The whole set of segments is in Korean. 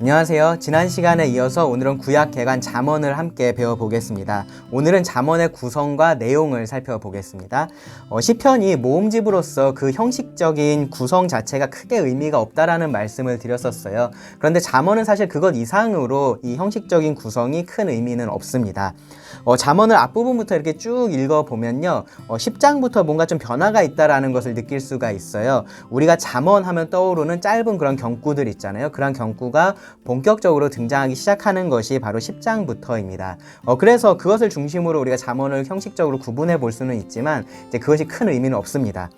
안녕하세요. 지난 시간에 이어서 오늘은 구약 개관 잠언을 함께 배워보겠습니다. 오늘은 잠언의 구성과 내용을 살펴보겠습니다. 시편이 모음집으로서 그 형식적인 구성 자체가 크게 의미가 없다라는 말씀을 드렸었어요. 그런데 잠언은 사실 그것 이상으로 이 형식적인 구성이 큰 의미는 없습니다. 잠언을 앞부분부터 이렇게 쭉 읽어보면요, 10장부터 뭔가 좀 변화가 있다라는 것을 느낄 수가 있어요. 우리가 잠언 하면 떠오르는 짧은 그런 경구들 있잖아요. 그런 경구가 본격적으로 등장하기 시작하는 것이 바로 10장부터입니다. 그래서 그것을 중심으로 우리가 잠언을 형식적으로 구분해 볼 수는 있지만 이제 그것이 큰 의미는 없습니다.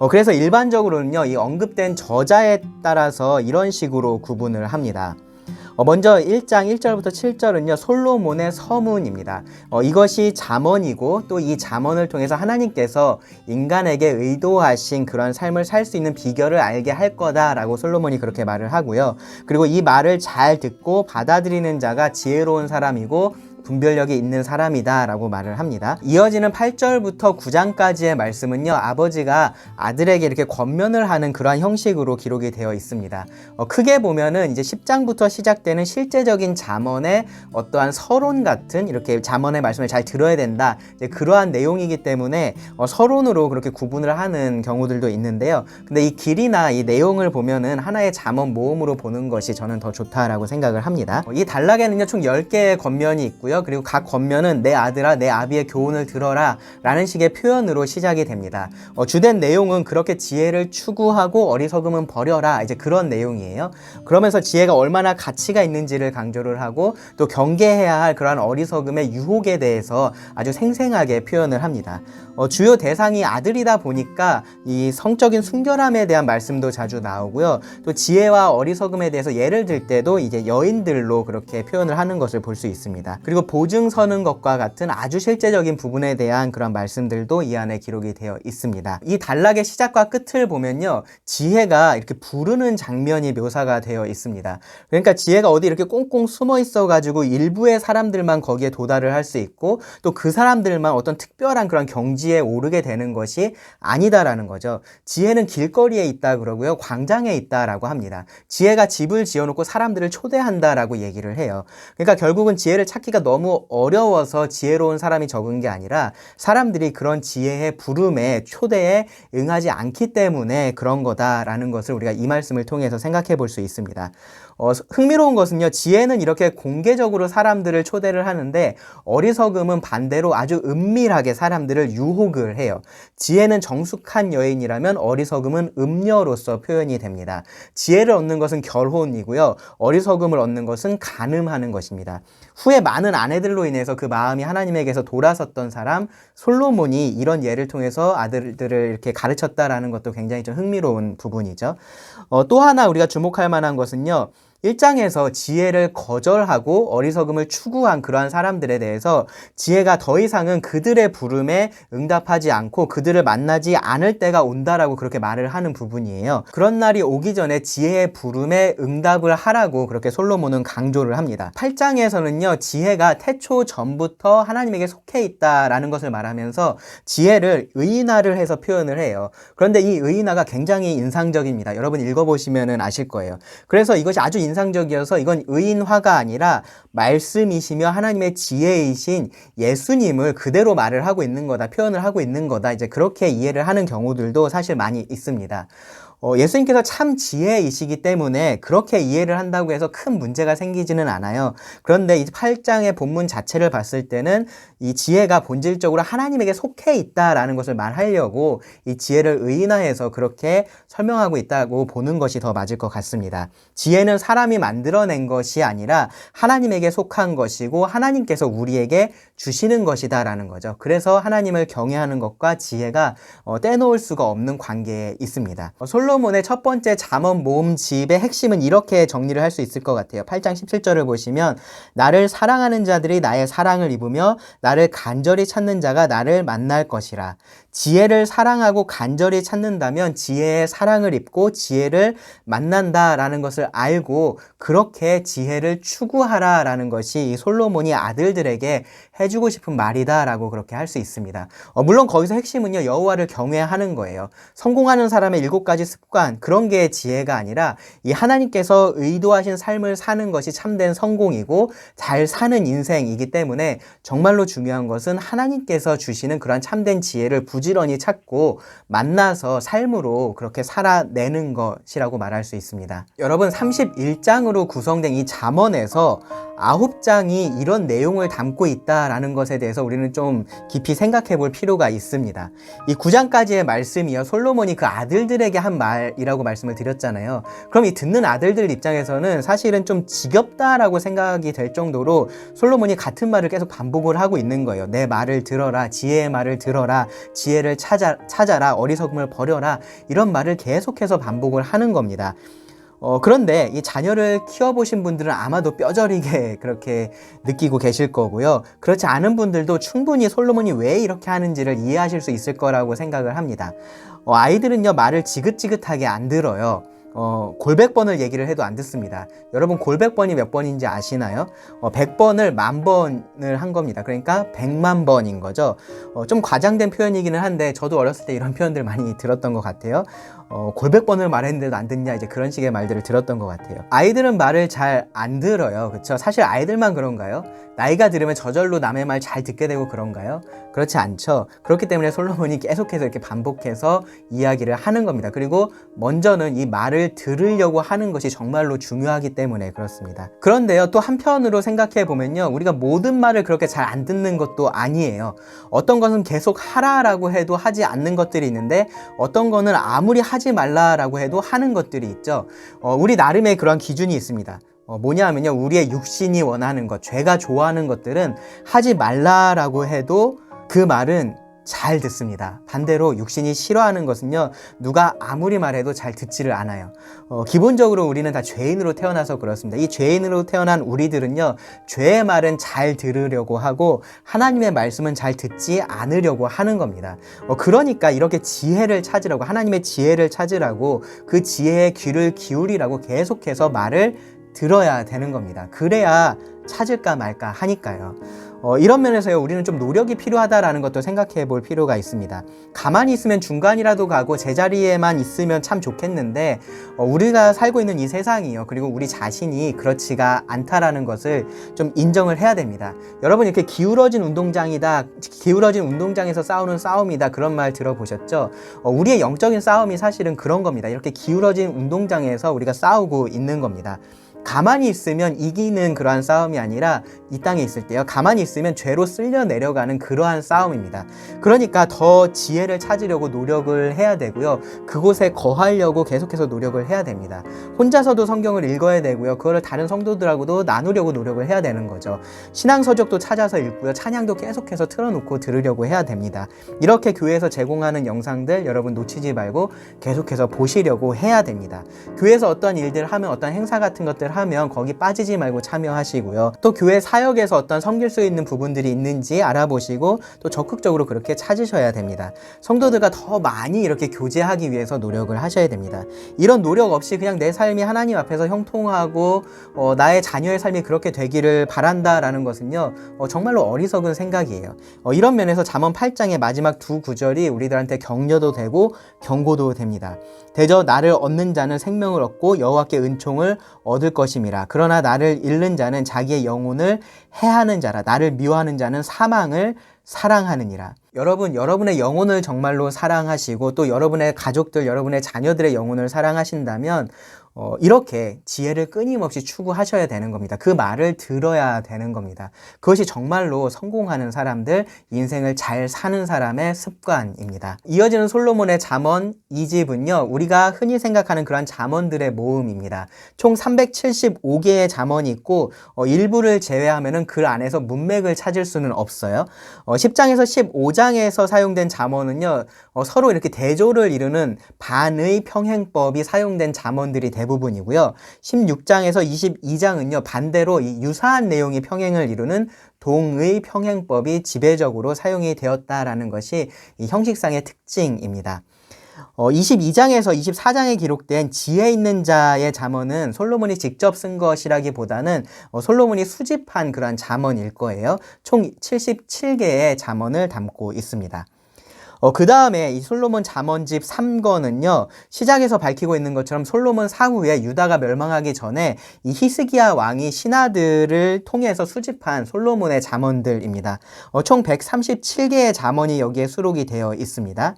그래서 일반적으로는요, 이 언급된 저자에 따라서 이런 식으로 구분을 합니다. 먼저 1장 1절부터 7절은요, 솔로몬의 서문입니다. 이것이 잠언이고 또 이 잠언을 통해서 하나님께서 인간에게 의도하신 그런 삶을 살 수 있는 비결을 알게 할 거다라고 솔로몬이 그렇게 말을 하고요. 그리고 이 말을 잘 듣고 받아들이는 자가 지혜로운 사람이고 분별력이 있는 사람이다 라고 말을 합니다. 이어지는 8절부터 9장까지의 말씀은요, 아버지가 아들에게 이렇게 권면을 하는 그러한 형식으로 기록이 되어 있습니다. 크게 보면은 이제 10장부터 시작되는 실제적인 잠언의 어떠한 서론 같은, 이렇게 잠언의 말씀을 잘 들어야 된다, 이제 그러한 내용이기 때문에 서론으로 그렇게 구분을 하는 경우들도 있는데요. 근데 이 길이나 이 내용을 보면은 하나의 잠언 모음으로 보는 것이 저는 더 좋다라고 생각을 합니다. 이 단락에는요, 총 10개의 권면이 있고요. 그리고 각 권면은 내 아들아 내 아비의 교훈을 들어라 라는 식의 표현으로 시작이 됩니다. 주된 내용은 그렇게 지혜를 추구하고 어리석음은 버려라, 이제 그런 내용이에요. 그러면서 지혜가 얼마나 가치가 있는지를 강조를 하고 또 경계해야 할 그러한 어리석음의 유혹에 대해서 아주 생생하게 표현을 합니다. 주요 대상이 아들이다 보니까 이 성적인 순결함에 대한 말씀도 자주 나오고요. 또 지혜와 어리석음에 대해서 예를 들 때도 이제 여인들로 그렇게 표현을 하는 것을 볼 수 있습니다. 그리고 보증 서는 것과 같은 아주 실제적인 부분에 대한 그런 말씀들도 이 안에 기록이 되어 있습니다. 이 단락의 시작과 끝을 보면요, 지혜가 이렇게 부르는 장면이 묘사가 되어 있습니다. 그러니까 지혜가 어디 이렇게 꽁꽁 숨어 있어 가지고 일부의 사람들만 거기에 도달을 할 수 있고 또 그 사람들만 어떤 특별한 그런 경지에 오르게 되는 것이 아니다라는 거죠. 지혜는 길거리에 있다 그러고요, 광장에 있다라고 합니다. 지혜가 집을 지어놓고 사람들을 초대한다라고 얘기를 해요. 그러니까 결국은 지혜를 찾기가 너무 어려워서 지혜로운 사람이 적은 게 아니라 사람들이 그런 지혜의 부름에, 초대에 응하지 않기 때문에 그런 거다라는 것을 우리가 이 말씀을 통해서 생각해 볼 수 있습니다. 흥미로운 것은요, 지혜는 이렇게 공개적으로 사람들을 초대를 하는데 어리석음은 반대로 아주 은밀하게 사람들을 유혹을 해요. 지혜는 정숙한 여인이라면 어리석음은 음녀로서 표현이 됩니다. 지혜를 얻는 것은 결혼이고요, 어리석음을 얻는 것은 간음하는 것입니다. 후에 많은 아내들로 인해서 그 마음이 하나님에게서 돌아섰던 사람 솔로몬이 이런 예를 통해서 아들들을 이렇게 가르쳤다라는 것도 굉장히 좀 흥미로운 부분이죠. 또 하나 우리가 주목할 만한 것은요, 1장에서 지혜를 거절하고 어리석음을 추구한 그러한 사람들에 대해서 지혜가 더 이상은 그들의 부름에 응답하지 않고 그들을 만나지 않을 때가 온다라고 그렇게 말을 하는 부분이에요. 그런 날이 오기 전에 지혜의 부름에 응답을 하라고 그렇게 솔로몬은 강조를 합니다. 8장에서는요, 지혜가 태초 전부터 하나님에게 속해 있다라는 것을 말하면서 지혜를 의인화를 해서 표현을 해요. 그런데 이 의인화가 굉장히 인상적입니다. 여러분 읽어보시면 아실 거예요. 그래서 이것이 아주 인상적이어서 이건 의인화가 아니라 말씀이시며 하나님의 지혜이신 예수님을 그대로 말을 하고 있는 거다, 표현을 하고 있는 거다, 이제 그렇게 이해를 하는 경우들도 사실 많이 있습니다. 예수님께서 참 지혜이시기 때문에 그렇게 이해를 한다고 해서 큰 문제가 생기지는 않아요. 그런데 이 8장의 본문 자체를 봤을 때는 이 지혜가 본질적으로 하나님에게 속해 있다라는 것을 말하려고 이 지혜를 의인화해서 그렇게 설명하고 있다고 보는 것이 더 맞을 것 같습니다. 지혜는 사람이 만들어낸 것이 아니라 하나님에게 속한 것이고 하나님께서 우리에게 주시는 것이다라는 거죠. 그래서 하나님을 경외하는 것과 지혜가 떼놓을 수가 없는 관계에 있습니다. 솔로몬의 첫 번째 잠언 모음집의 핵심은 이렇게 정리를 할 수 있을 것 같아요. 8장 17절을 보시면 나를 사랑하는 자들이 나의 사랑을 입으며 나를 간절히 찾는 자가 나를 만날 것이라. 지혜를 사랑하고 간절히 찾는다면 지혜의 사랑을 입고 지혜를 만난다라는 것을 알고 그렇게 지혜를 추구하라라는 것이 이 솔로몬이 아들들에게 해주고 싶은 말이다라고 그렇게 할 수 있습니다. 물론 거기서 핵심은요, 여호와를 경외하는 거예요. 성공하는 사람의 7가지 습관, 그런 게 지혜가 아니라 이 하나님께서 의도하신 삶을 사는 것이 참된 성공이고 잘 사는 인생이기 때문에 정말로 중요한 것은 하나님께서 주시는 그러한 참된 지혜를 부지런히 찾고 만나서 삶으로 그렇게 살아내는 것이라고 말할 수 있습니다. 여러분, 31장으로 구성된 이 잠언에서 9장이 이런 내용을 담고 있다라는 것에 대해서 우리는 좀 깊이 생각해 볼 필요가 있습니다. 이 9장까지의 말씀이요, 솔로몬이 그 아들들에게 한 말이라고 말씀을 드렸잖아요. 그럼 이 듣는 아들들 입장에서는 사실은 좀 지겹다라고 생각이 될 정도로 솔로몬이 같은 말을 계속 반복을 하고 있는 거예요. 내 말을 들어라, 지혜의 말을 들어라, 지혜를 찾아라, 어리석음을 버려라, 이런 말을 계속해서 반복을 하는 겁니다. 그런데 이 자녀를 키워보신 분들은 아마도 뼈저리게 그렇게 느끼고 계실 거고요. 그렇지 않은 분들도 충분히 솔로몬이 왜 이렇게 하는지를 이해하실 수 있을 거라고 생각을 합니다. 아이들은요, 말을 지긋지긋하게 안 들어요. 골백번을 얘기를 해도 안 듣습니다. 여러분, 골백번이 몇 번인지 아시나요? 100번을 10,000번을 한 겁니다. 그러니까 100만 번인 거죠. 좀 과장된 표현이기는 한데 저도 어렸을 때 이런 표현들 많이 들었던 것 같아요. 골백번을 말했는데도 안 듣냐, 이제 그런 식의 말들을 들었던 것 같아요. 아이들은 말을 잘 안 들어요. 그렇죠? 사실 아이들만 그런가요? 나이가 들으면 저절로 남의 말 잘 듣게 되고 그런가요? 그렇지 않죠. 그렇기 때문에 솔로몬이 계속해서 이렇게 반복해서 이야기를 하는 겁니다. 그리고 먼저는 이 말을 들으려고 하는 것이 정말로 중요하기 때문에 그렇습니다. 그런데요, 또 한편으로 생각해 보면요, 우리가 모든 말을 그렇게 잘 안 듣는 것도 아니에요. 어떤 것은 계속 하라라고 해도 하지 않는 것들이 있는데, 어떤 거는 아무리 하지 말라라고 해도 하는 것들이 있죠. 우리 나름의 그런 기준이 있습니다. 뭐냐 하면요, 우리의 육신이 원하는 것, 죄가 좋아하는 것들은 하지 말라라고 해도 그 말은 잘 듣습니다. 반대로 육신이 싫어하는 것은요, 누가 아무리 말해도 잘 듣지를 않아요. 기본적으로 우리는 다 죄인으로 태어나서 그렇습니다. 이 죄인으로 태어난 우리들은요, 죄의 말은 잘 들으려고 하고 하나님의 말씀은 잘 듣지 않으려고 하는 겁니다. 그러니까 이렇게 지혜를 찾으라고, 하나님의 지혜를 찾으라고, 그 지혜의 귀를 기울이라고 계속해서 말을 들어야 되는 겁니다. 그래야 찾을까 말까 하니까요. 이런 면에서요, 우리는 좀 노력이 필요하다라는 것도 생각해 볼 필요가 있습니다. 가만히 있으면 중간이라도 가고 제자리에만 있으면 참 좋겠는데, 우리가 살고 있는 이 세상이요, 그리고 우리 자신이 그렇지가 않다라는 것을 좀 인정을 해야 됩니다. 여러분, 이렇게 기울어진 운동장이다, 기울어진 운동장에서 싸우는 싸움이다, 그런 말 들어보셨죠? 우리의 영적인 싸움이 사실은 그런 겁니다. 이렇게 기울어진 운동장에서 우리가 싸우고 있는 겁니다. 가만히 있으면 이기는 그러한 싸움이 아니라 이 땅에 있을 때요, 가만히 있으면 죄로 쓸려 내려가는 그러한 싸움입니다. 그러니까 더 지혜를 찾으려고 노력을 해야 되고요, 그곳에 거하려고 계속해서 노력을 해야 됩니다. 혼자서도 성경을 읽어야 되고요, 그거를 다른 성도들하고도 나누려고 노력을 해야 되는 거죠. 신앙서적도 찾아서 읽고요, 찬양도 계속해서 틀어놓고 들으려고 해야 됩니다. 이렇게 교회에서 제공하는 영상들 여러분 놓치지 말고 계속해서 보시려고 해야 됩니다. 교회에서 어떤 일들 하면, 어떤 행사 같은 것들 하면 거기 빠지지 말고 참여하시고요, 또 교회 사역에서 어떤 섬길 수 있는 부분들이 있는지 알아보시고 또 적극적으로 그렇게 찾으셔야 됩니다. 성도들과 더 많이 이렇게 교제하기 위해서 노력을 하셔야 됩니다. 이런 노력 없이 그냥 내 삶이 하나님 앞에서 형통하고 나의 자녀의 삶이 그렇게 되기를 바란다라는 것은요, 정말로 어리석은 생각이에요. 이런 면에서 잠언 8장의 마지막 두 구절이 우리들한테 격려도 되고 경고도 됩니다. 대저 나를 얻는 자는 생명을 얻고 여호와께 은총을 얻을 것임이라. 그러나 나를 잃는 자는 자기의 영혼을 해하는 자라. 나를 미워하는 자는 사망을 사랑하느니라. 여러분, 여러분의 영혼을 정말로 사랑하시고 또 여러분의 가족들, 여러분의 자녀들의 영혼을 사랑하신다면 이렇게 지혜를 끊임없이 추구하셔야 되는 겁니다. 그 말을 들어야 되는 겁니다. 그것이 정말로 성공하는 사람들, 인생을 잘 사는 사람의 습관입니다. 이어지는 솔로몬의 잠언 2집은요, 우리가 흔히 생각하는 그런 잠언들의 모음입니다. 총 375개의 잠언이 있고 일부를 제외하면은 그 안에서 문맥을 찾을 수는 없어요. 10장에서 15장에서 사용된 잠언은요, 서로 이렇게 대조를 이루는 반의 평행법이 사용된 잠언들이 대부분이고요. 16장에서 22장은요, 반대로 이 유사한 내용이 평행을 이루는 동의 평행법이 지배적으로 사용이 되었다라는 것이 이 형식상의 특징입니다. 22장에서 24장에 기록된 지혜 있는 자의 잠언은 솔로몬이 직접 쓴 것이라기보다는 솔로몬이 수집한 그러한 잠언일 거예요. 총 77개의 잠언을 담고 있습니다. 그 다음에 이 솔로몬 잠언집 3권은요, 시작에서 밝히고 있는 것처럼 솔로몬 사후에 유다가 멸망하기 전에 이 히스기야 왕이 신하들을 통해서 수집한 솔로몬의 잠언들입니다. 총 137개의 잠언이 여기에 수록이 되어 있습니다.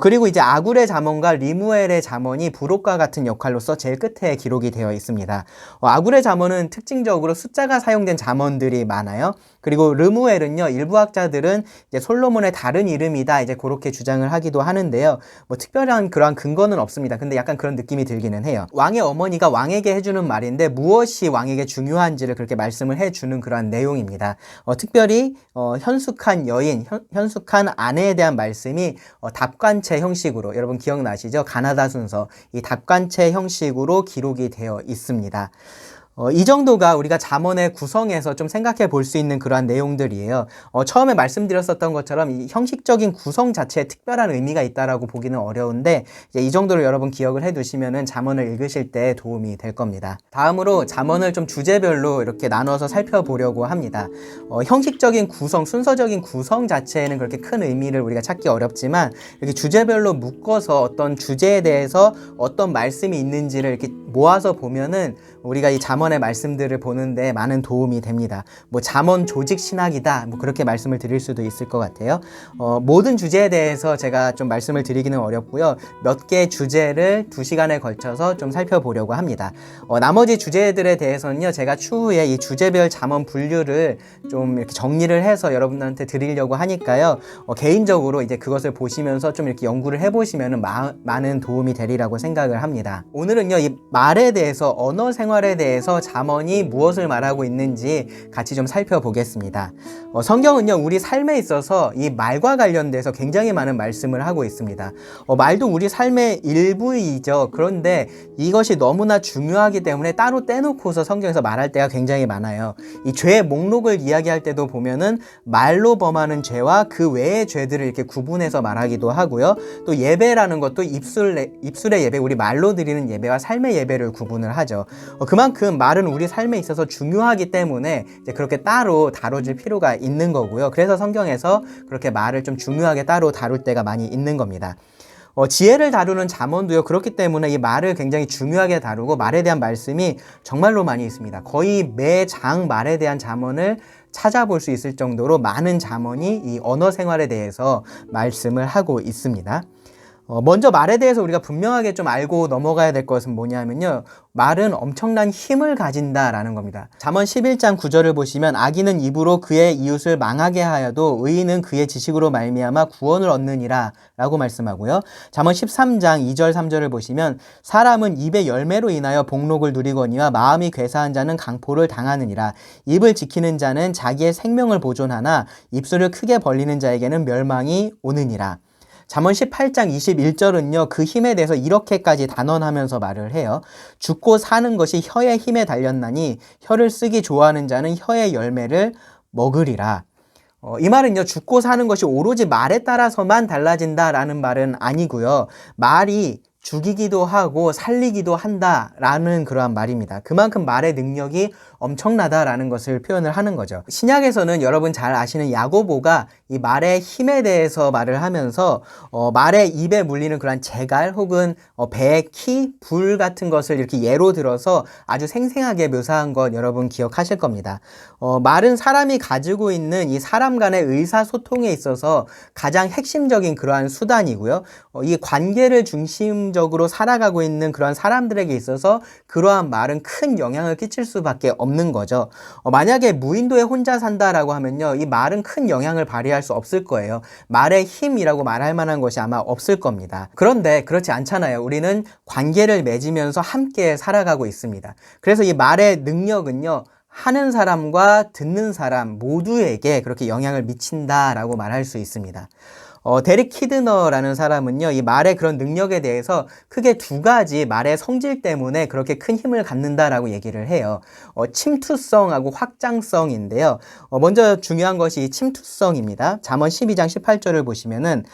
그리고 이제 아굴의 잠언과 리무엘의 잠언이 부록과 같은 역할로서 제일 끝에 기록이 되어 있습니다. 아굴의 잠언은 특징적으로 숫자가 사용된 잠언들이 많아요. 그리고 르무엘은요, 일부 학자들은 이제 솔로몬의 다른 이름이다, 이제 그렇게 주장을 하기도 하는데요. 뭐 특별한 그러한 근거는 없습니다. 근데 약간 그런 느낌이 들기는 해요. 왕의 어머니가 왕에게 해주는 말인데 무엇이 왕에게 중요한지를 그렇게 말씀을 해주는 그러한 내용입니다. 특별히 현숙한 여인, 현숙한 아내에 대한 말씀이 답관체 형식으로, 여러분 기억나시죠? 가나다 순서, 이 답관체 형식으로 기록이 되어 있습니다. 이 정도가 우리가 잠언의 구성에서 좀 생각해 볼 수 있는 그러한 내용들이에요. 처음에 말씀드렸었던 것처럼 이 형식적인 구성 자체에 특별한 의미가 있다라고 보기는 어려운데, 이제 이 정도로 여러분 기억을 해 두시면은 잠언을 읽으실 때 도움이 될 겁니다. 다음으로 잠언을 좀 주제별로 이렇게 나눠서 살펴보려고 합니다. 형식적인 구성, 순서적인 구성 자체에는 그렇게 큰 의미를 우리가 찾기 어렵지만, 이렇게 주제별로 묶어서 어떤 주제에 대해서 어떤 말씀이 있는지를 이렇게 모아서 보면은 우리가 이 잠언의 말씀들을 보는데 많은 도움이 됩니다. 뭐 잠언 조직 신학이다, 뭐 그렇게 말씀을 드릴 수도 있을 것 같아요. 모든 주제에 대해서 제가 좀 말씀을 드리기는 어렵고요. 몇 개의 주제를 2시간에 걸쳐서 좀 살펴보려고 합니다. 나머지 주제들에 대해서는요, 제가 추후에 이 주제별 잠언 분류를 좀 이렇게 정리를 해서 여러분들한테 드리려고 하니까요. 개인적으로 이제 그것을 보시면서 좀 이렇게 연구를 해보시면은 많은 도움이 되리라고 생각을 합니다. 오늘은요, 이 말에 대해서, 언어 생활에 대해서 잠언이 무엇을 말하고 있는지 같이 좀 살펴보겠습니다. 성경은요, 우리 삶에 있어서 이 말과 관련돼서 굉장히 많은 말씀을 하고 있습니다. 말도 우리 삶의 일부이죠. 그런데 이것이 너무나 중요하기 때문에 따로 떼놓고서 성경에서 말할 때가 굉장히 많아요. 이 죄의 목록을 이야기할 때도 보면은 말로 범하는 죄와 그 외의 죄들을 이렇게 구분해서 말하기도 하고요. 또 예배라는 것도 입술의 예배, 우리 말로 드리는 예배와 삶의 예배를 구분을 하죠. 그만큼 말은 우리 삶에 있어서 중요하기 때문에 이제 그렇게 따로 다뤄질 필요가 있는 거고요. 그래서 성경에서 그렇게 말을 좀 중요하게 따로 다룰 때가 많이 있는 겁니다. 지혜를 다루는 잠언도요, 그렇기 때문에 이 말을 굉장히 중요하게 다루고 말에 대한 말씀이 정말로 많이 있습니다. 거의 매 장 말에 대한 잠언을 찾아볼 수 있을 정도로 많은 잠언이 이 언어 생활에 대해서 말씀을 하고 있습니다. 먼저 말에 대해서 우리가 분명하게 좀 알고 넘어가야 될 것은 뭐냐면요, 말은 엄청난 힘을 가진다라는 겁니다. 잠언 11장 9절을 보시면 악인은 입으로 그의 이웃을 망하게 하여도 의인은 그의 지식으로 말미암아 구원을 얻느니라 라고 말씀하고요. 잠언 13장 2절 3절을 보시면 사람은 입의 열매로 인하여 복록을 누리거니와 마음이 괴사한 자는 강포를 당하느니라. 입을 지키는 자는 자기의 생명을 보존하나 입술을 크게 벌리는 자에게는 멸망이 오느니라. 잠언 18장 21절은요, 그 힘에 대해서 이렇게까지 단언하면서 말을 해요. 죽고 사는 것이 혀의 힘에 달렸나니 혀를 쓰기 좋아하는 자는 혀의 열매를 먹으리라. 이 말은요, 죽고 사는 것이 오로지 말에 따라서만 달라진다라는 말은 아니고요. 말이 죽이기도 하고 살리기도 한다라는 그러한 말입니다. 그만큼 말의 능력이 엄청나다라는 것을 표현을 하는 거죠. 신약에서는 여러분 잘 아시는 야고보가 이 말의 힘에 대해서 말을 하면서 말의 입에 물리는 그런 재갈 혹은 배, 키, 불 같은 것을 이렇게 예로 들어서 아주 생생하게 묘사한 것 여러분 기억하실 겁니다. 말은 사람이 가지고 있는 이 사람 간의 의사소통에 있어서 가장 핵심적인 그러한 수단이고요. 이 관계를 중심적으로 살아가고 있는 그러한 사람들에게 있어서 그러한 말은 큰 영향을 끼칠 수밖에 없는 거죠. 만약에 무인도에 혼자 산다라고 하면요, 이 말은 큰 영향을 발휘할 수 없을 거예요. 말의 힘이라고 말할 만한 것이 아마 없을 겁니다. 그런데 그렇지 않잖아요. 우리는 관계를 맺으면서 함께 살아가고 있습니다. 그래서 이 말의 능력은요, 하는 사람과 듣는 사람 모두에게 그렇게 영향을 미친다라고 말할 수 있습니다. 데릭 키드너라는 사람은요, 이 말의 그런 능력에 대해서 크게 두 가지 말의 성질 때문에 그렇게 큰 힘을 갖는다라고 얘기를 해요. 침투성하고 확장성인데요. 먼저 중요한 것이 이 침투성입니다. 잠언 12장 18절을 보시면은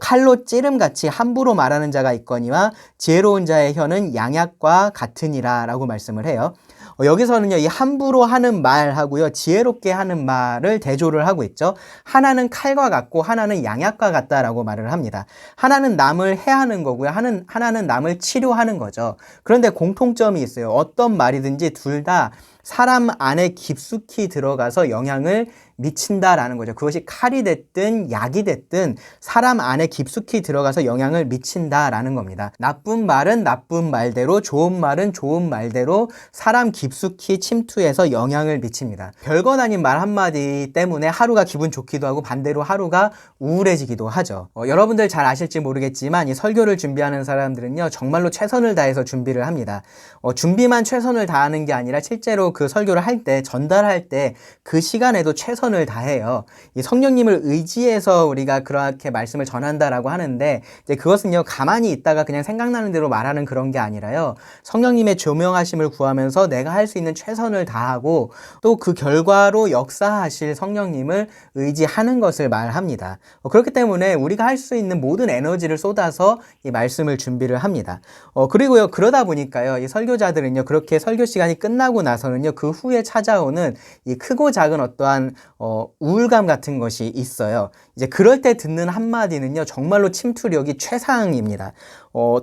칼로 찌름같이 함부로 말하는 자가 있거니와 지혜로운 자의 혀는 양약과 같으니라 라고 말씀을 해요. 여기서는요, 이 함부로 하는 말하고요, 지혜롭게 하는 말을 대조를 하고 있죠. 하나는 칼과 같고 하나는 양약과 같다라고 말을 합니다. 하나는 남을 해하는 거고요, 하나는 남을 치료하는 거죠. 그런데 공통점이 있어요. 어떤 말이든지 둘 다 사람 안에 깊숙이 들어가서 영향을 미친다라는 거죠. 그것이 칼이 됐든 약이 됐든 사람 안에 깊숙이 들어가서 영향을 미친다라는 겁니다. 나쁜 말은 나쁜 말대로, 좋은 말은 좋은 말대로 사람 깊숙이 침투해서 영향을 미칩니다. 별것 아닌 말 한마디 때문에 하루가 기분 좋기도 하고 반대로 하루가 우울해지기도 하죠. 여러분들 잘 아실지 모르겠지만 이 설교를 준비하는 사람들은요, 정말로 최선을 다해서 준비를 합니다. 준비만 최선을 다하는 게 아니라 실제로 그 설교를 할 때, 전달할 때 그 시간에도 최선을 다해요. 이 성령님을 의지해서 우리가 그렇게 말씀을 전한다라고 하는데, 이제 그것은요, 가만히 있다가 그냥 생각나는 대로 말하는 그런 게 아니라요, 성령님의 조명하심을 구하면서 내가 할 수 있는 최선을 다하고 또 그 결과로 역사하실 성령님을 의지하는 것을 말합니다. 그렇기 때문에 우리가 할 수 있는 모든 에너지를 쏟아서 이 말씀을 준비를 합니다. 그리고요, 그러다 보니까요, 이 설교자들은요, 그렇게 설교 시간이 끝나고 나서는요, 그 후에 찾아오는 이 크고 작은 어떠한 우울감 같은 것이 있어요. 이제 그럴 때 듣는 한마디는요, 정말로 침투력이 최상입니다.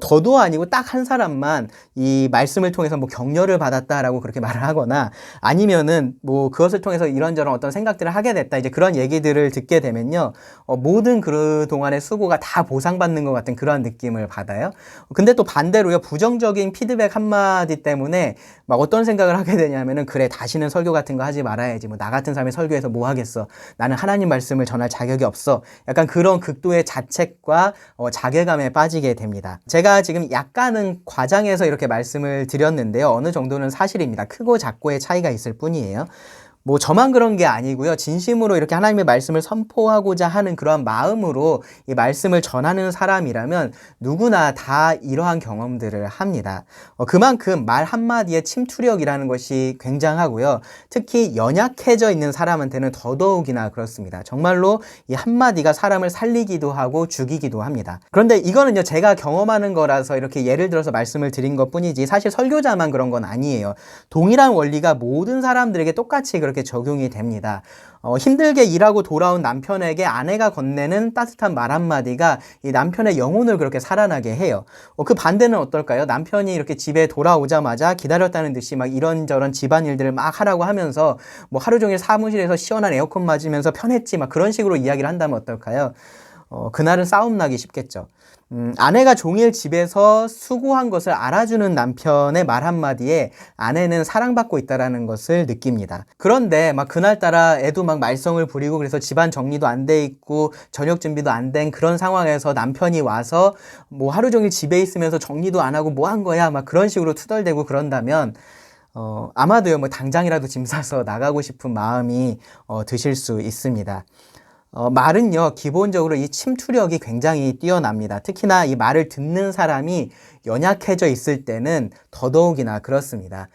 더도 아니고 딱 한 사람만 이 말씀을 통해서 뭐 격려를 받았다라고 그렇게 말을 하거나, 아니면은 뭐 그것을 통해서 이런저런 어떤 생각들을 하게 됐다, 이제 그런 얘기들을 듣게 되면요, 모든 그 동안의 수고가 다 보상받는 것 같은 그런 느낌을 받아요. 근데 또 반대로요, 부정적인 피드백 한마디 때문에 막 어떤 생각을 하게 되냐면은, 그래, 다시는 설교 같은 거 하지 말아야지. 뭐 나 같은 사람이 설교해서 뭐 하겠어. 나는 하나님 말씀을 전할 자격이 없어. 약간 그런 극도의 자책과 자괴감에 빠지게 됩니다. 제가 지금 약간은 과장해서 이렇게 말씀을 드렸는데요, 어느 정도는 사실입니다. 크고 작고의 차이가 있을 뿐이에요. 뭐 저만 그런 게 아니고요, 진심으로 이렇게 하나님의 말씀을 선포하고자 하는 그러한 마음으로 이 말씀을 전하는 사람이라면 누구나 다 이러한 경험들을 합니다. 그만큼 말 한마디의 침투력이라는 것이 굉장하고요, 특히 연약해져 있는 사람한테는 더더욱이나 그렇습니다. 정말로 이 한마디가 사람을 살리기도 하고 죽이기도 합니다. 그런데 이거는요, 제가 경험하는 거라서 이렇게 예를 들어서 말씀을 드린 것 뿐이지, 사실 설교자만 그런 건 아니에요. 동일한 원리가 모든 사람들에게 똑같이 그렇게 적용이 됩니다. 힘들게 일하고 돌아온 남편에게 아내가 건네는 따뜻한 말 한마디가 이 남편의 영혼을 그렇게 살아나게 해요. 그 반대는 어떨까요? 남편이 이렇게 집에 돌아오자마자 기다렸다는 듯이 막 이런저런 집안일들을 막 하라고 하면서 뭐 하루 종일 사무실에서 시원한 에어컨 맞으면서 편했지, 막 그런 식으로 이야기를 한다면 어떨까요? 그날은 싸움 나기 쉽겠죠. 아내가 종일 집에서 수고한 것을 알아주는 남편의 말 한마디에 아내는 사랑받고 있다라는 것을 느낍니다. 그런데 막 그날따라 애도 막 말썽을 부리고, 그래서 집안 정리도 안 돼 있고 저녁 준비도 안 된 그런 상황에서 남편이 와서 뭐 하루 종일 집에 있으면서 정리도 안 하고 뭐 한 거야, 막 그런 식으로 투덜대고 그런다면 아마도요, 뭐 당장이라도 짐 싸서 나가고 싶은 마음이 드실 수 있습니다. 말은요, 기본적으로 이 침투력이 굉장히 뛰어납니다. 특히나 이 말을 듣는 사람이 연약해져 있을 때는 더더욱이나 그렇습니다.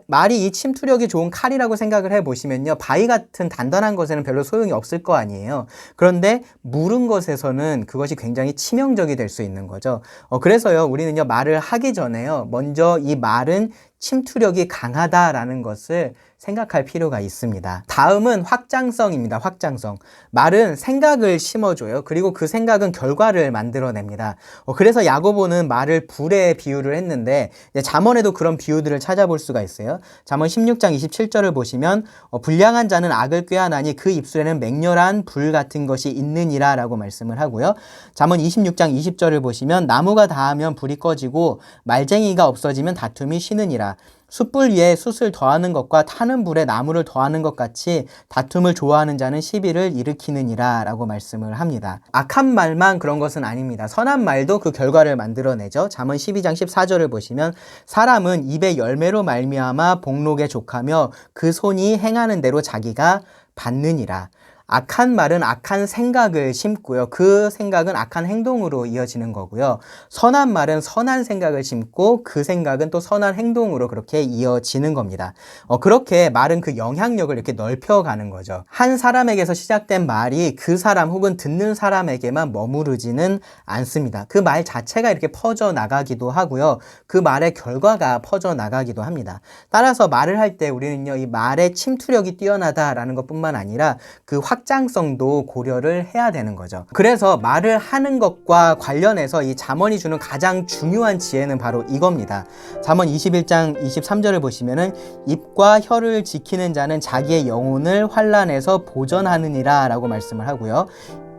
말이 이 침투력이 좋은 칼이라고 생각을 해보시면요, 바위 같은 단단한 것에는 별로 소용이 없을 거 아니에요. 그런데 무른 것에서는 그것이 굉장히 치명적이 될 수 있는 거죠. 그래서요, 우리는요, 말을 하기 전에요, 먼저 이 말은 침투력이 강하다라는 것을 생각할 필요가 있습니다. 다음은 확장성입니다. 확장성. 말은 생각을 심어줘요. 그리고 그 생각은 결과를 만들어냅니다. 그래서 야고보는 말을 불에 비유를 했는데, 잠언에도 그런 비유들을 찾아볼 수가 있어요. 잠언 16장 27절을 보시면 불량한 자는 악을 꾀하나니 그 입술에는 맹렬한 불 같은 것이 있느니라 라고 말씀을 하고요. 잠언 26장 20절을 보시면 나무가 닿으면 불이 꺼지고 말쟁이가 없어지면 다툼이 쉬느니라. 숯불 위에 숯을 더하는 것과 타는 불에 나무를 더하는 것 같이 다툼을 좋아하는 자는 시비를 일으키느니라 라고 말씀을 합니다. 악한 말만 그런 것은 아닙니다. 선한 말도 그 결과를 만들어내죠. 잠언 12장 14절을 보시면 사람은 입의 열매로 말미암아 복록에 족하며 그 손이 행하는 대로 자기가 받느니라. 악한 말은 악한 생각을 심고요. 그 생각은 악한 행동으로 이어지는 거고요. 선한 말은 선한 생각을 심고 그 생각은 또 선한 행동으로 그렇게 이어지는 겁니다. 그렇게 말은 그 영향력을 이렇게 넓혀가는 거죠. 한 사람에게서 시작된 말이 그 사람 혹은 듣는 사람에게만 머무르지는 않습니다. 그 말 자체가 이렇게 퍼져 나가기도 하고요. 그 말의 결과가 퍼져 나가기도 합니다. 따라서 말을 할 때 우리는요, 이 말의 침투력이 뛰어나다라는 것뿐만 아니라 그 확장성도 고려를 해야 되는 거죠. 그래서 말을 하는 것과 관련해서 이 잠언이 주는 가장 중요한 지혜는 바로 이겁니다. 잠언 21장 23절을 보시면은 입과 혀를 지키는 자는 자기의 영혼을 환난에서 보전하느니라 라고 말씀을 하고요.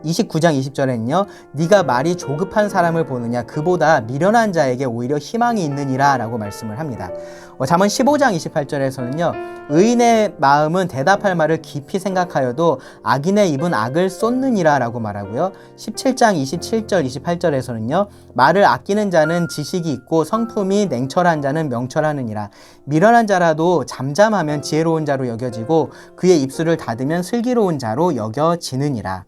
29장 20절에는요. 네가 말이 조급한 사람을 보느냐 그보다 미련한 자에게 오히려 희망이 있느니라 라고 말씀을 합니다. 잠언 15장 28절에서는요. 의인의 마음은 대답할 말을 깊이 생각하여도 악인의 입은 악을 쏟느니라 라고 말하고요. 17장 27절 28절에서는요. 말을 아끼는 자는 지식이 있고 성품이 냉철한 자는 명철하느니라. 미련한 자라도 잠잠하면 지혜로운 자로 여겨지고 그의 입술을 닫으면 슬기로운 자로 여겨지느니라.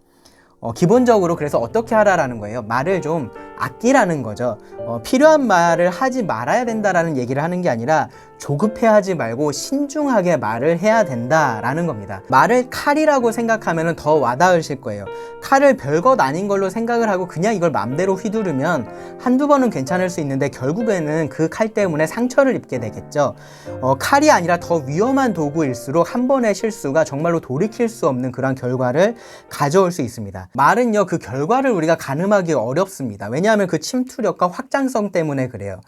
기본적으로 그래서 어떻게 하라라는 거예요. 말을 좀 아끼라는 거죠. 필요한 말을 하지 말아야 된다라는 얘기를 하는 게 아니라 조급해하지 말고 신중하게 말을 해야 된다라는 겁니다. 말을 칼이라고 생각하면 더 와닿으실 거예요. 칼을 별것 아닌 걸로 생각을 하고 그냥 이걸 맘대로 휘두르면 한두 번은 괜찮을 수 있는데 결국에는 그 칼 때문에 상처를 입게 되겠죠. 칼이 아니라 더 위험한 도구일수록 한 번의 실수가 정말로 돌이킬 수 없는 그런 결과를 가져올 수 있습니다. 말은요, 그 결과를 우리가 가늠하기 어렵습니다. 왜냐하면 그 침투력과 확장성 때문에 그래요.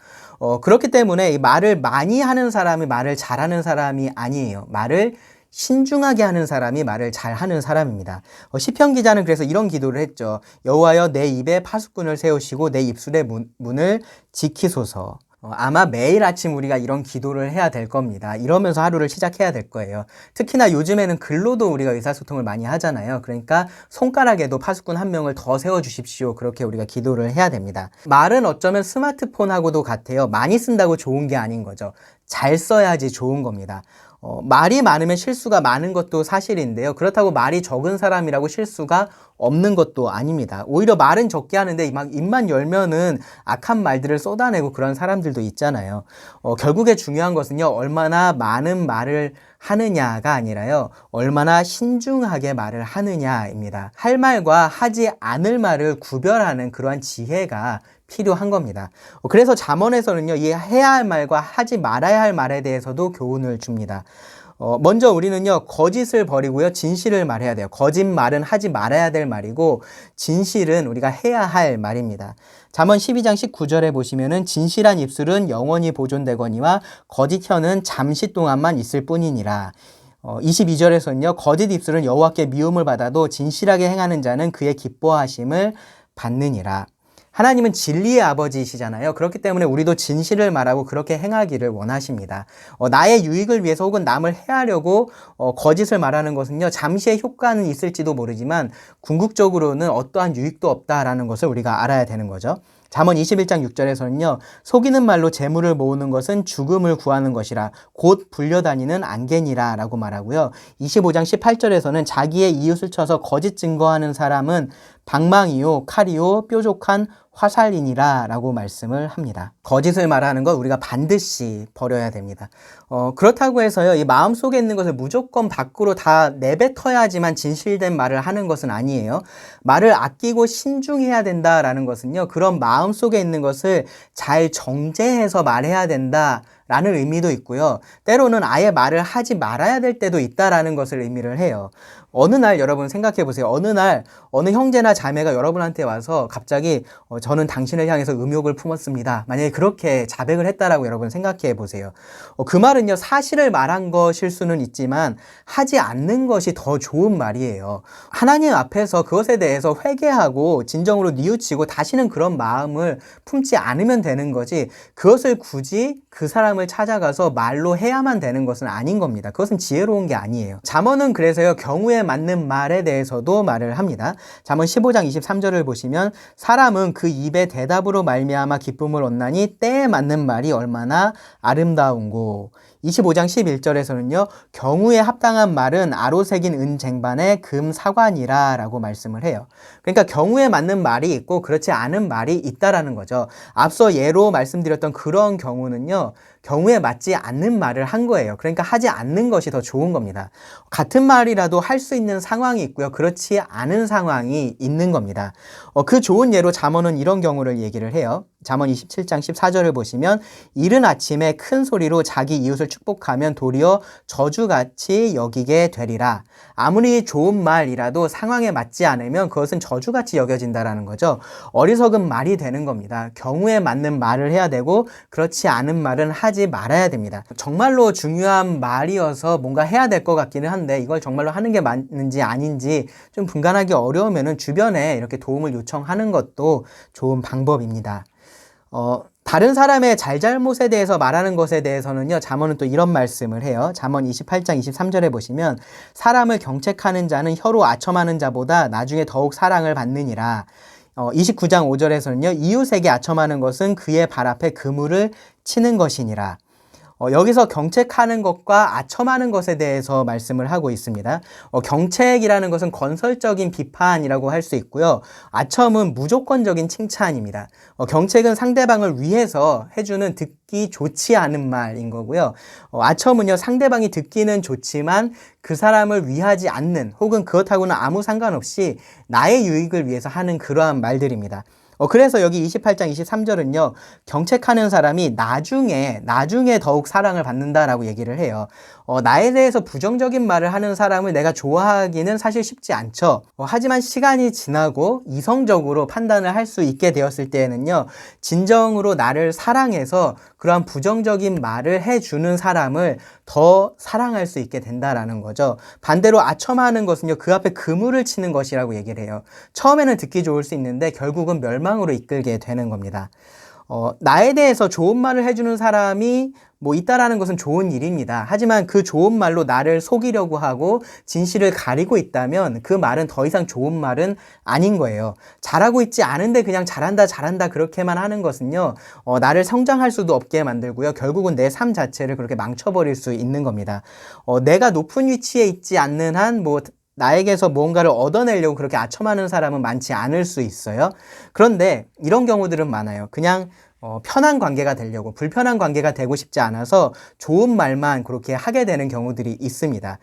그렇기 때문에 이 말을 많이 하는 사람이 말을 잘하는 사람이 아니에요. 말을 신중하게 하는 사람이 말을 잘하는 사람입니다. 시편 기자는 그래서 이런 기도를 했죠. 여호와여 내 입에 파수꾼을 세우시고 내 입술의 문을 지키소서. 아마 매일 아침 우리가 이런 기도를 해야 될 겁니다. 이러면서 하루를 시작해야 될 거예요. 특히나 요즘에는 글로도 우리가 의사소통을 많이 하잖아요. 그러니까 손가락에도 파수꾼 한 명을 더 세워주십시오. 그렇게 우리가 기도를 해야 됩니다. 말은 어쩌면 스마트폰하고도 같아요. 많이 쓴다고 좋은 게 아닌 거죠. 잘 써야지 좋은 겁니다. 말이 많으면 실수가 많은 것도 사실인데요. 그렇다고 말이 적은 사람이라고 실수가 없는 것도 아닙니다. 오히려 말은 적게 하는데 막 입만 열면은 악한 말들을 쏟아내고 그런 사람들도 있잖아요. 결국에 중요한 것은요. 얼마나 많은 말을 하느냐가 아니라요. 얼마나 신중하게 말을 하느냐입니다. 할 말과 하지 않을 말을 구별하는 그러한 지혜가 필요한 겁니다. 그래서 잠언에서는요, 이 해야 할 말과 하지 말아야 할 말에 대해서도 교훈을 줍니다. 먼저 우리는요, 거짓을 버리고요, 진실을 말해야 돼요. 거짓말은 하지 말아야 될 말이고, 진실은 우리가 해야 할 말입니다. 잠언 12장 19절에 보시면은 진실한 입술은 영원히 보존되거니와 거짓 혀는 잠시 동안만 있을 뿐이니라. 22절에서는요, 거짓 입술은 여호와께 미움을 받아도 진실하게 행하는 자는 그의 기뻐하심을 받느니라. 하나님은 진리의 아버지이시잖아요. 그렇기 때문에 우리도 진실을 말하고 그렇게 행하기를 원하십니다. 나의 유익을 위해서 혹은 남을 해하려고 거짓을 말하는 것은요. 잠시의 효과는 있을지도 모르지만 궁극적으로는 어떠한 유익도 없다라는 것을 우리가 알아야 되는 거죠. 잠언 21장 6절에서는요. 속이는 말로 재물을 모으는 것은 죽음을 구하는 것이라 곧 불려다니는 안개니라 라고 말하고요. 25장 18절에서는 자기의 이웃을 쳐서 거짓 증거하는 사람은 방망이요 칼이요 뾰족한 화살이니라 라고 말씀을 합니다. 거짓을 말하는 건 우리가 반드시 버려야 됩니다. 그렇다고 해서요, 이 마음속에 있는 것을 무조건 밖으로 다 내뱉어야지만 진실된 말을 하는 것은 아니에요. 말을 아끼고 신중해야 된다라는 것은요, 그런 마음속에 있는 것을 잘 정제해서 말해야 된다 라는 의미도 있고요. 때로는 아예 말을 하지 말아야 될 때도 있다라는 것을 의미를 해요. 어느 날 여러분 생각해 보세요. 어느 날 어느 형제나 자매가 여러분한테 와서 갑자기 저는 당신을 향해서 음욕을 품었습니다. 만약에 그렇게 자백을 했다라고 여러분 생각해 보세요. 그 말은요, 사실을 말한 것일 수는 있지만 하지 않는 것이 더 좋은 말이에요. 하나님 앞에서 그것에 대해서 회개하고 진정으로 뉘우치고 다시는 그런 마음을 품지 않으면 되는 거지, 그것을 굳이 그 사람을 찾아가서 말로 해야만 되는 것은 아닌 겁니다. 그것은 지혜로운 게 아니에요. 잠언은 그래서요, 경우에 맞는 말에 대해서도 말을 합니다. 잠언 15장 23절을 보시면 사람은 그 입의 대답으로 말미암아 기쁨을 얻나니 때에 맞는 말이 얼마나 아름다운고. 25장 11절에서는요, 경우에 합당한 말은 아로 새긴 은 쟁반에 금 사관이라 라고 말씀을 해요. 그러니까 경우에 맞는 말이 있고 그렇지 않은 말이 있다라는 거죠. 앞서 예로 말씀드렸던 그런 경우는요, 경우에 맞지 않는 말을 한 거예요. 그러니까 하지 않는 것이 더 좋은 겁니다. 같은 말이라도 할 수 있는 상황이 있고요, 그렇지 않은 상황이 있는 겁니다. 그 좋은 예로 잠언은 이런 경우를 얘기를 해요. 잠언 27장 14절을 보시면 이른 아침에 큰 소리로 자기 이웃을 축복하면 도리어 저주같이 여기게 되리라. 아무리 좋은 말이라도 상황에 맞지 않으면 그것은 저주같이 여겨진다라는 거죠. 어리석은 말이 되는 겁니다. 경우에 맞는 말을 해야 되고 그렇지 않은 말은 하지 말아야 됩니다. 정말로 중요한 말이어서 뭔가 해야 될 것 같기는 한데 이걸 정말로 하는 게 맞는지 아닌지 좀 분간하기 어려우면 주변에 이렇게 도움을 요청하는 것도 좋은 방법입니다. 다른 사람의 잘잘못에 대해서 말하는 것에 대해서는요, 잠언은 또 이런 말씀을 해요. 잠언 28장 23절에 보시면 사람을 경책하는 자는 혀로 아첨하는 자보다 나중에 더욱 사랑을 받느니라. 29장 5절에서는요, 이웃에게 아첨하는 것은 그의 발 앞에 그물을 치는 것이니라. 여기서 경책하는 것과 아첨하는 것에 대해서 말씀을 하고 있습니다. 경책이라는 것은 건설적인 비판이라고 할 수 있고요. 아첨은 무조건적인 칭찬입니다. 경책은 상대방을 위해서 해주는 듣기 좋지 않은 말인 거고요. 아첨은요, 상대방이 듣기는 좋지만 그 사람을 위하지 않는, 혹은 그렇다고는 아무 상관없이 나의 유익을 위해서 하는 그러한 말들입니다. 그래서 여기 28장 23절은요, 경책하는 사람이 나중에 더욱 사랑을 받는다라고 얘기를 해요. 나에 대해서 부정적인 말을 하는 사람을 내가 좋아하기는 사실 쉽지 않죠. 하지만 시간이 지나고 이성적으로 판단을 할 수 있게 되었을 때에는요, 진정으로 나를 사랑해서 그러한 부정적인 말을 해주는 사람을 더 사랑할 수 있게 된다라는 거죠. 반대로 아첨하는 것은요, 그 앞에 그물을 치는 것이라고 얘기를 해요. 처음에는 듣기 좋을 수 있는데 결국은 멸망으로 이끌게 되는 겁니다. 나에 대해서 좋은 말을 해주는 사람이 있다라는 것은 좋은 일입니다. 하지만 그 좋은 말로 나를 속이려고 하고 진실을 가리고 있다면 그 말은 더 이상 좋은 말은 아닌 거예요. 잘하고 있지 않은데 그냥 잘한다 그렇게만 하는 것은요, 나를 성장할 수도 없게 만들고요, 결국은 내 삶 자체를 그렇게 망쳐버릴 수 있는 겁니다. 내가 높은 위치에 있지 않는 한 나에게서 무언가를 얻어내려고 그렇게 아첨하는 사람은 많지 않을 수 있어요. 그런데 이런 경우들은 많아요. 그냥 편한 관계가 되려고, 불편한 관계가 되고 싶지 않아서 좋은 말만 그렇게 하게 되는 경우들이 있습니다.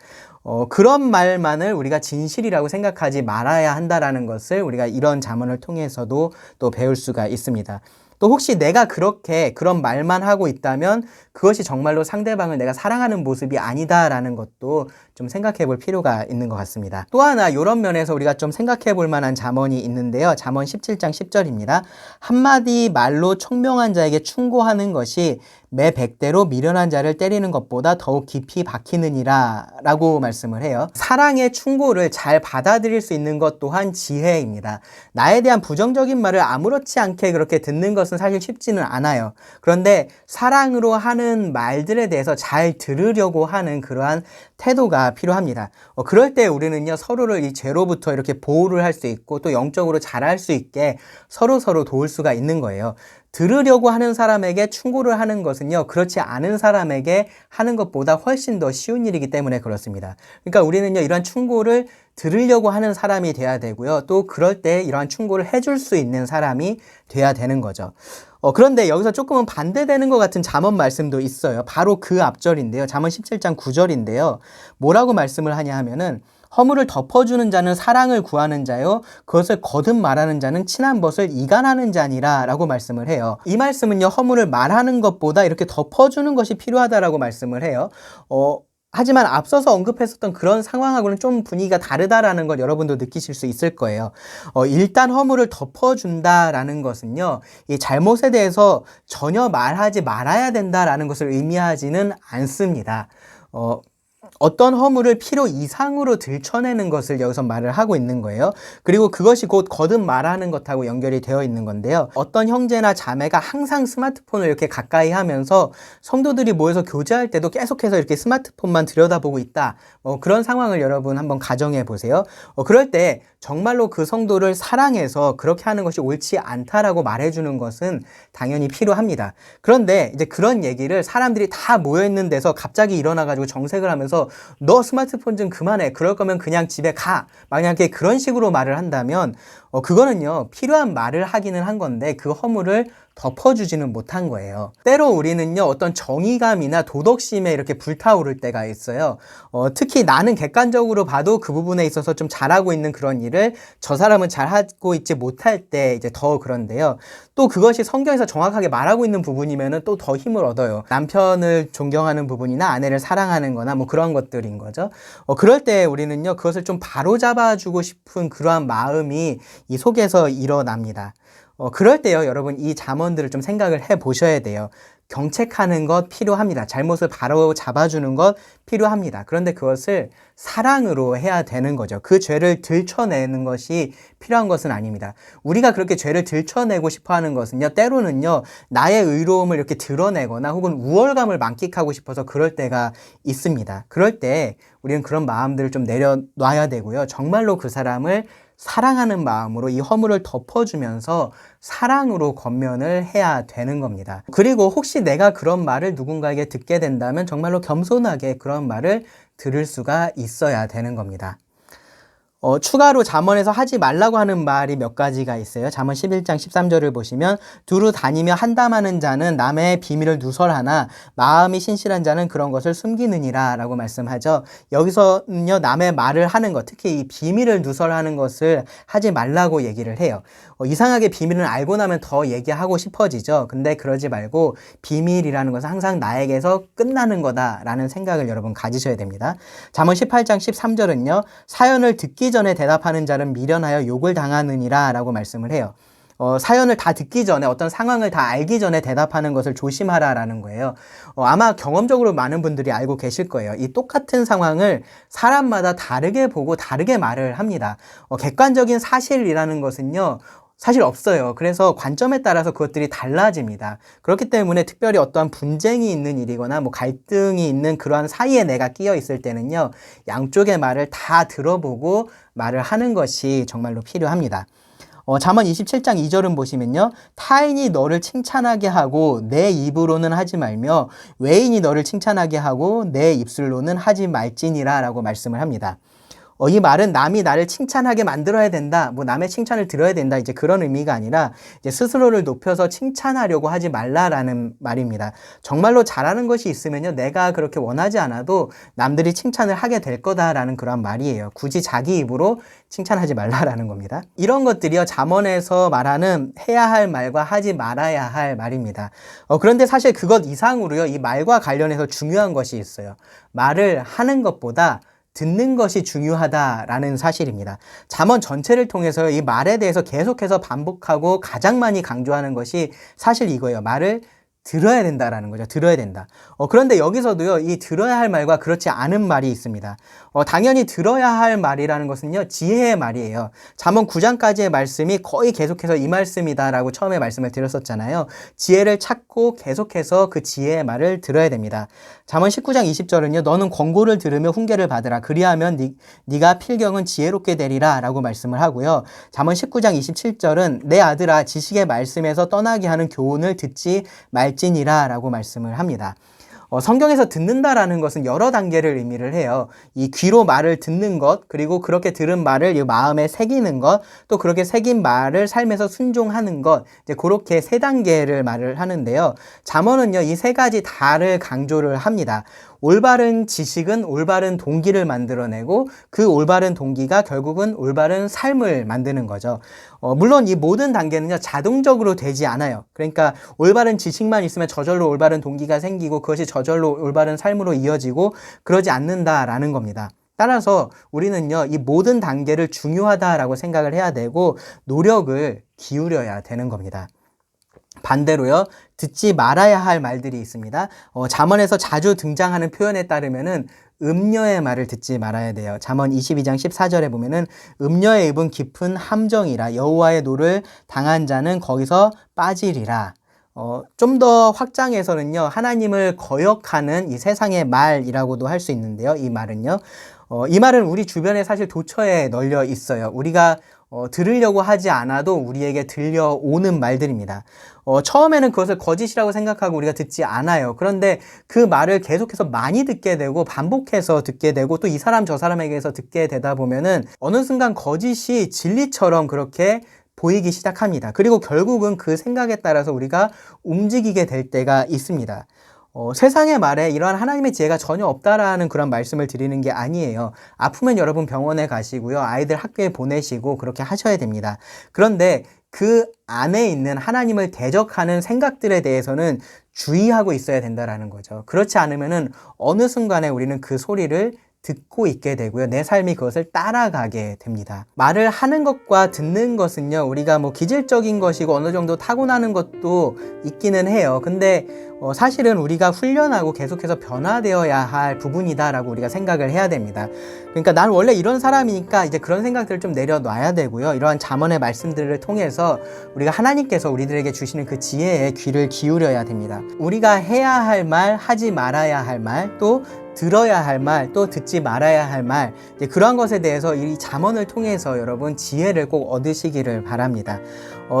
그런 말만을 우리가 진실이라고 생각하지 말아야 한다라는 것을 우리가 이런 잠언을 통해서도 또 배울 수가 있습니다. 또 혹시 내가 그런 말만 하고 있다면 그것이 정말로 상대방을 내가 사랑하는 모습이 아니다라는 것도 좀 생각해 볼 필요가 있는 것 같습니다. 또 하나 이런 면에서 우리가 좀 생각해 볼 만한 잠언이 있는데요. 잠언 17장 10절입니다. 한마디 말로 총명한 자에게 충고하는 것이 매 100대로 미련한 자를 때리는 것보다 더욱 깊이 박히느니라 라고 말씀을 해요. 사랑의 충고를 잘 받아들일 수 있는 것 또한 지혜입니다. 나에 대한 부정적인 말을 아무렇지 않게 그렇게 듣는 것은 사실 쉽지는 않아요. 그런데 사랑으로 하는 말들에 대해서 잘 들으려고 하는 그러한 태도가 필요합니다. 그럴 때 우리는요, 서로를 이 죄로부터 이렇게 보호를 할 수 있고 또 영적으로 자랄 수 있게 서로 도울 수가 있는 거예요. 들으려고 하는 사람에게 충고를 하는 것은요, 그렇지 않은 사람에게 하는 것보다 훨씬 더 쉬운 일이기 때문에 그렇습니다. 그러니까 우리는요, 이러한 충고를 들으려고 하는 사람이 돼야 되고요, 또 그럴 때 이러한 충고를 해줄 수 있는 사람이 돼야 되는 거죠. 그런데 여기서 조금은 반대되는 것 같은 잠언 말씀도 있어요. 바로 그 앞절인데요. 잠언 17장 9절인데요. 뭐라고 말씀을 하냐 하면은 허물을 덮어주는 자는 사랑을 구하는 자요, 그것을 거듭 말하는 자는 친한 벗을 이간하는 자니라 라고 말씀을 해요. 이 말씀은요, 허물을 말하는 것보다 이렇게 덮어주는 것이 필요하다라고 말씀을 해요. 하지만 앞서서 언급했었던 그런 상황하고는 좀 분위기가 다르다라는 걸 여러분도 느끼실 수 있을 거예요. 일단 허물을 덮어준다라는 것은요, 이 잘못에 대해서 전혀 말하지 말아야 된다라는 것을 의미하지는 않습니다. 어떤 허물을 필요 이상으로 들춰내는 것을 여기서 말을 하고 있는 거예요. 그리고 그것이 곧 거듭 말하는 것하고 연결이 되어 있는 건데요. 어떤 형제나 자매가 항상 스마트폰을 이렇게 가까이 하면서 성도들이 모여서 교제할 때도 계속해서 이렇게 스마트폰만 들여다보고 있다. 그런 상황을 여러분 한번 가정해 보세요. 그럴 때 정말로 그 성도를 사랑해서 그렇게 하는 것이 옳지 않다라고 말해주는 것은 당연히 필요합니다. 그런데 이제 그런 얘기를 사람들이 다 모여있는 데서 갑자기 일어나가지고 정색을 하면서 너 스마트폰 좀 그만해. 그럴 거면 그냥 집에 가. 만약에 그런 식으로 말을 한다면 그거는요, 필요한 말을 하기는 한 건데 그 허물을 덮어주지는 못한 거예요. 때로 우리는요, 어떤 정의감이나 도덕심에 이렇게 불타오를 때가 있어요. 특히 나는 객관적으로 봐도 그 부분에 있어서 좀 잘하고 있는 그런 일을 저 사람은 잘하고 있지 못할 때 이제 더 그런데요. 또 그것이 성경에서 정확하게 말하고 있는 부분이면은 또 더 힘을 얻어요. 남편을 존경하는 부분이나 아내를 사랑하는 거나 뭐 그런 것들인 거죠. 그럴 때 우리는요, 그것을 좀 바로잡아주고 싶은 그러한 마음이 이 속에서 일어납니다. 그럴 때요, 여러분, 이 잠언들을 좀 생각을 해 보셔야 돼요. 경책하는 것 필요합니다. 잘못을 바로 잡아주는 것 필요합니다. 그런데 그것을 사랑으로 해야 되는 거죠. 그 죄를 들춰내는 것이 필요한 것은 아닙니다. 우리가 그렇게 죄를 들춰내고 싶어 하는 것은요, 때로는요, 나의 의로움을 이렇게 드러내거나 혹은 우월감을 만끽하고 싶어서 그럴 때가 있습니다. 그럴 때 우리는 그런 마음들을 좀 내려놔야 되고요. 정말로 그 사람을 사랑하는 마음으로 이 허물을 덮어주면서 사랑으로 권면을 해야 되는 겁니다. 그리고 혹시 내가 그런 말을 누군가에게 듣게 된다면 정말로 겸손하게 그런 말을 들을 수가 있어야 되는 겁니다. 추가로 잠언에서 하지 말라고 하는 말이 몇 가지가 있어요. 잠언 11장 13절을 보시면 두루 다니며 한담하는 자는 남의 비밀을 누설하나 마음이 신실한 자는 그런 것을 숨기느니라 라고 말씀하죠. 여기서는요, 남의 말을 하는 것, 특히 이 비밀을 누설하는 것을 하지 말라고 얘기를 해요. 이상하게 비밀은 알고 나면 더 얘기하고 싶어지죠. 근데 그러지 말고 비밀이라는 것은 항상 나에게서 끝나는 거다라는 생각을 여러분 가지셔야 됩니다. 잠언 18장 13절은요, 사연을 듣기 전에 대답하는 자는 미련하여 욕을 당하느니라 라고 말씀을 해요. 사연을 다 듣기 전에, 어떤 상황을 다 알기 전에 대답하는 것을 조심하라라는 거예요. 아마 경험적으로 많은 분들이 알고 계실 거예요. 이 똑같은 상황을 사람마다 다르게 보고 다르게 말을 합니다. 객관적인 사실이라는 것은요, 사실 없어요. 그래서 관점에 따라서 그것들이 달라집니다. 그렇기 때문에 특별히 어떠한 분쟁이 있는 일이거나 뭐 갈등이 있는 그러한 사이에 내가 끼어 있을 때는요, 양쪽의 말을 다 들어보고 말을 하는 것이 정말로 필요합니다. 잠언 27장 2절은 보시면요, 타인이 너를 칭찬하게 하고 내 입으로는 하지 말며 외인이 너를 칭찬하게 하고 내 입술로는 하지 말지니라 라고 말씀을 합니다. 이 말은 남이 나를 칭찬하게 만들어야 된다, 뭐 남의 칭찬을 들어야 된다, 이제 그런 의미가 아니라 이제 스스로를 높여서 칭찬하려고 하지 말라라는 말입니다. 정말로 잘하는 것이 있으면요, 내가 그렇게 원하지 않아도 남들이 칭찬을 하게 될 거다라는 그런 말이에요. 굳이 자기 입으로 칭찬하지 말라라는 겁니다. 이런 것들이요, 잠언에서 말하는 해야 할 말과 하지 말아야 할 말입니다. 그런데 사실 그것 이상으로요, 이 말과 관련해서 중요한 것이 있어요. 말을 하는 것보다 듣는 것이 중요하다라는 사실입니다. 잠언 전체를 통해서 이 말에 대해서 계속해서 반복하고 가장 많이 강조하는 것이 사실 이거예요. 말을 들어야 된다라는 거죠. 들어야 된다. 그런데 여기서도요, 이 들어야 할 말과 그렇지 않은 말이 있습니다. 당연히 들어야 할 말이라는 것은요, 지혜의 말이에요. 잠언 9장까지의 말씀이 거의 계속해서 이 말씀이다라고 처음에 말씀을 드렸었잖아요. 지혜를 찾고 계속해서 그 지혜의 말을 들어야 됩니다. 잠언 19장 20절은요, 너는 권고를 들으며 훈계를 받으라. 그리하면 네가 필경은 지혜롭게 되리라 라고 말씀을 하고요. 잠언 19장 27절은 내 아들아, 지식의 말씀에서 떠나게 하는 교훈을 듣지 말지니라 라고 말씀을 합니다. 성경에서 듣는다라는 것은 여러 단계를 의미를 해요. 이 귀로 말을 듣는 것, 그리고 그렇게 들은 말을 이 마음에 새기는 것, 또 그렇게 새긴 말을 삶에서 순종하는 것, 이제 그렇게 세 단계를 말을 하는데요. 잠언은요, 이 세 가지 다를 강조를 합니다. 올바른 지식은 올바른 동기를 만들어내고 그 올바른 동기가 결국은 올바른 삶을 만드는 거죠. 물론 이 모든 단계는요, 자동적으로 되지 않아요. 그러니까 올바른 지식만 있으면 저절로 올바른 동기가 생기고 그것이 저절로 올바른 삶으로 이어지고 그러지 않는다라는 겁니다. 따라서 우리는요, 이 모든 단계를 중요하다라고 생각을 해야 되고 노력을 기울여야 되는 겁니다. 반대로요, 듣지 말아야 할 말들이 있습니다. 잠언에서 자주 등장하는 표현에 따르면은 음녀의 말을 듣지 말아야 돼요. 잠언 22장 14절에 보면은 음녀의 입은 깊은 함정이라 여호와의 노를 당한 자는 거기서 빠지리라. 좀 더 확장해서는요, 하나님을 거역하는 이 세상의 말이라고도 할 수 있는데요. 이 말은요, 이 말은 우리 주변에 사실 도처에 널려 있어요. 우리가 들으려고 하지 않아도 우리에게 들려오는 말들입니다. 처음에는 그것을 거짓이라고 생각하고 우리가 듣지 않아요. 그런데 그 말을 계속해서 많이 듣게 되고 반복해서 듣게 되고 또 이 사람 저 사람에게서 듣게 되다 보면은 어느 순간 거짓이 진리처럼 그렇게 보이기 시작합니다. 그리고 결국은 그 생각에 따라서 우리가 움직이게 될 때가 있습니다. 세상의 말에 이러한 하나님의 지혜가 전혀 없다라는 그런 말씀을 드리는 게 아니에요. 아프면 여러분 병원에 가시고요. 아이들 학교에 보내시고 그렇게 하셔야 됩니다. 그런데 그 안에 있는 하나님을 대적하는 생각들에 대해서는 주의하고 있어야 된다라는 거죠. 그렇지 않으면은 어느 순간에 우리는 그 소리를 듣고 있게 되고요. 내 삶이 그것을 따라가게 됩니다. 말을 하는 것과 듣는 것은요, 우리가 뭐 기질적인 것이고 어느 정도 타고나는 것도 있기는 해요. 근데 사실은 우리가 훈련하고 계속해서 변화되어야 할 부분이다라고 우리가 생각을 해야 됩니다. 그러니까 난 원래 이런 사람이니까 이제 그런 생각들을 좀 내려놔야 되고요. 이러한 잠언의 말씀들을 통해서 우리가 하나님께서 우리들에게 주시는 그 지혜에 귀를 기울여야 됩니다. 우리가 해야 할 말, 하지 말아야 할 말, 또 들어야 할 말, 또 듣지 말아야 할 말, 그러한 것에 대해서 이 잠언을 통해서 여러분 지혜를 꼭 얻으시기를 바랍니다.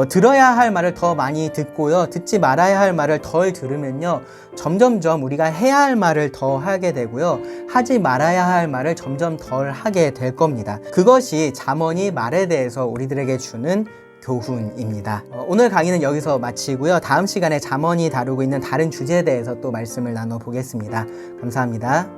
들어야 할 말을 더 많이 듣고요. 듣지 말아야 할 말을 덜 들으면요. 점점점 우리가 해야 할 말을 더 하게 되고요. 하지 말아야 할 말을 점점 덜 하게 될 겁니다. 그것이 잠언이 말에 대해서 우리들에게 주는 교훈입니다. 오늘 강의는 여기서 마치고요. 다음 시간에 잠언이 다루고 있는 다른 주제에 대해서 또 말씀을 나눠보겠습니다. 감사합니다.